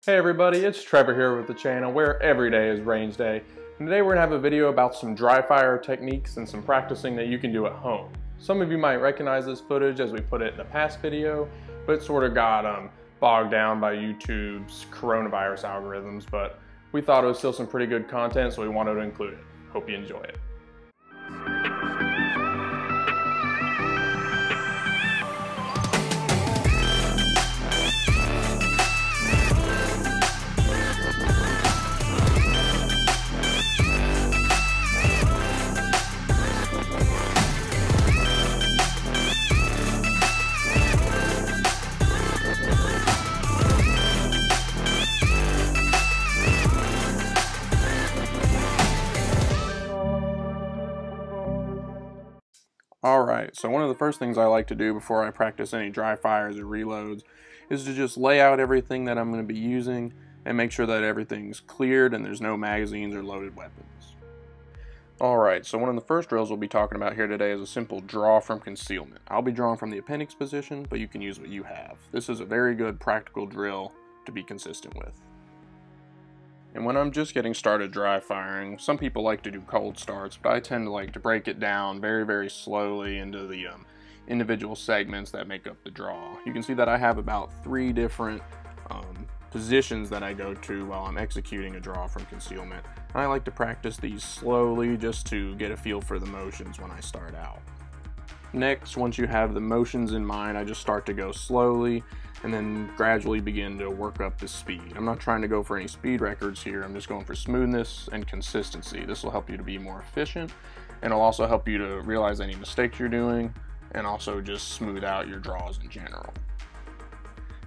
Hey everybody, it's Trevor here with the channel where every day is range day. And today we're going to have a video about some dry fire techniques and some practicing that you can do at home. Some of you might recognize this footage as we put it in a past video, but it sort of got bogged down by YouTube's coronavirus algorithms, but we thought it was still some pretty good content, so we wanted to include it. Hope you enjoy it. Alright, so one of the first things I like to do before I practice any dry fires or reloads is to just lay out everything that I'm going to be using and make sure that everything's cleared and there's no magazines or loaded weapons. Alright, so one of the first drills we'll be talking about here today is a simple draw from concealment. I'll be drawing from the appendix position, but you can use what you have. This is a very good practical drill to be consistent with. And when I'm just getting started dry firing, some people like to do cold starts, but I tend to like to break it down very, very slowly into the individual segments that make up the draw. You can see that I have about 3 different positions that I go to while I'm executing a draw from concealment. And I like to practice these slowly just to get a feel for the motions when I start out. Next, once you have the motions in mind, I just start to go slowly and then gradually begin to work up the speed. I'm not trying to go for any speed records here, I'm just going for smoothness and consistency. This will help you to be more efficient, and it'll also help you to realize any mistakes you're doing, and also just smooth out your draws in general.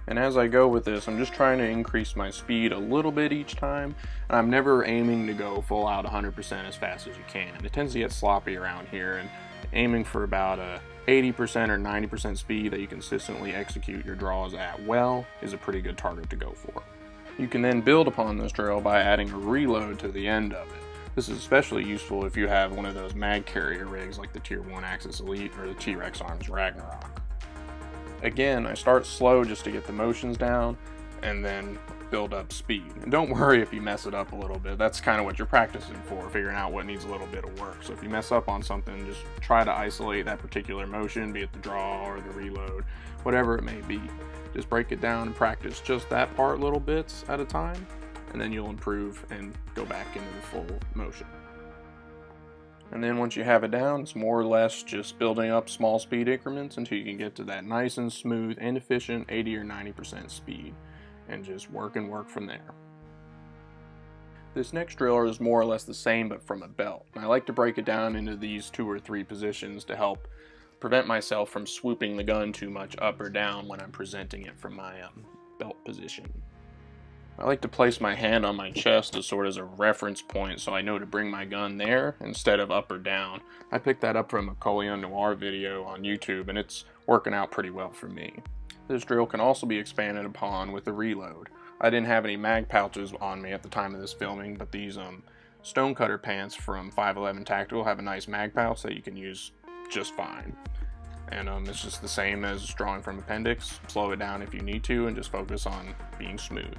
And as I go with this, I'm just trying to increase my speed a little bit each time, and I'm never aiming to go full out 100% as fast as you can. It tends to get sloppy around here, and aiming for about a 80% or 90% speed that you consistently execute your draws at well is a pretty good target to go for. You can then build upon this drill by adding a reload to the end of it. This is especially useful if you have one of those mag carrier rigs like the Tier 1 Axis Elite or the T-Rex Arms Ragnarok. Again, I start slow just to get the motions down and then build up speed. And don't worry if you mess it up a little bit. That's kind of what you're practicing for, figuring out what needs a little bit of work. So if you mess up on something, just try to isolate that particular motion, be it the draw or the reload, whatever it may be. Just break it down and practice just that part little bits at a time, and then you'll improve and go back into the full motion. And then once you have it down, it's more or less just building up small speed increments until you can get to that nice and smooth and efficient 80 or 90% speed, and just work and work from there. This next drill is more or less the same but from a belt. I like to break it down into these 2 or 3 positions to help prevent myself from swooping the gun too much up or down when I'm presenting it from my belt position. I like to place my hand on my chest as sort of a reference point so I know to bring my gun there instead of up or down. I picked that up from a Colion Noir video on YouTube, and it's working out pretty well for me. This drill can also be expanded upon with a reload. I didn't have any mag pouches on me at the time of this filming, but these Stonecutter pants from 511 Tactical have a nice mag pouch that you can use just fine. And it's just the same as drawing from appendix. Slow it down if you need to and just focus on being smooth.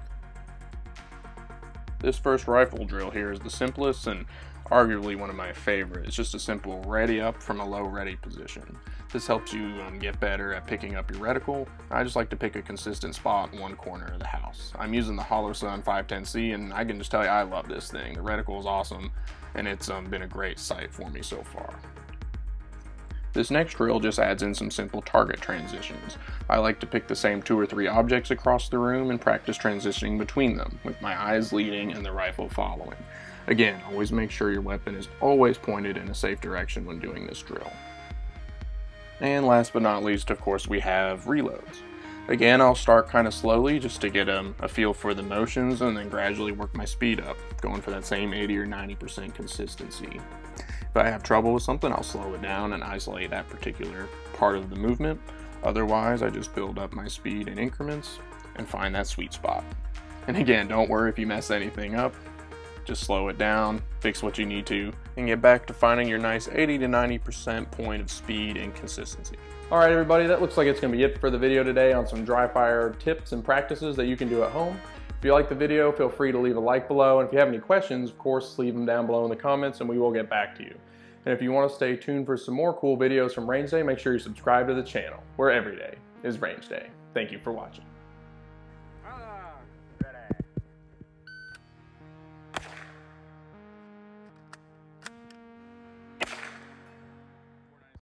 This first rifle drill here is the simplest and arguably one of my favorites. It's just a simple ready up from a low ready position. This helps you get better at picking up your reticle. I just like to pick a consistent spot in one corner of the house. I'm using the Holosun 510C, and I can just tell you I love this thing. The reticle is awesome, and it's been a great sight for me so far. This next drill just adds in some simple target transitions. I like to pick the same 2 or 3 objects across the room and practice transitioning between them, with my eyes leading and the rifle following. Again, always make sure your weapon is always pointed in a safe direction when doing this drill. And last but not least, of course, we have reloads. Again, I'll start kind of slowly just to get a feel for the motions and then gradually work my speed up, going for that same 80 or 90% consistency. If I have trouble with something, I'll slow it down and isolate that particular part of the movement. Otherwise, I just build up my speed in increments and find that sweet spot. And again, don't worry if you mess anything up. Just slow it down, fix what you need to, and get back to finding your nice 80 to 90% point of speed and consistency. Alright everybody, that looks like it's going to be it for the video today on some dry fire tips and practices that you can do at home. If you like the video, feel free to leave a like below, and if you have any questions, of course, leave them down below in the comments and we will get back to you. And if you want to stay tuned for some more cool videos from Range Day, make sure you subscribe to the channel, where every day is Range Day. Thank you for watching.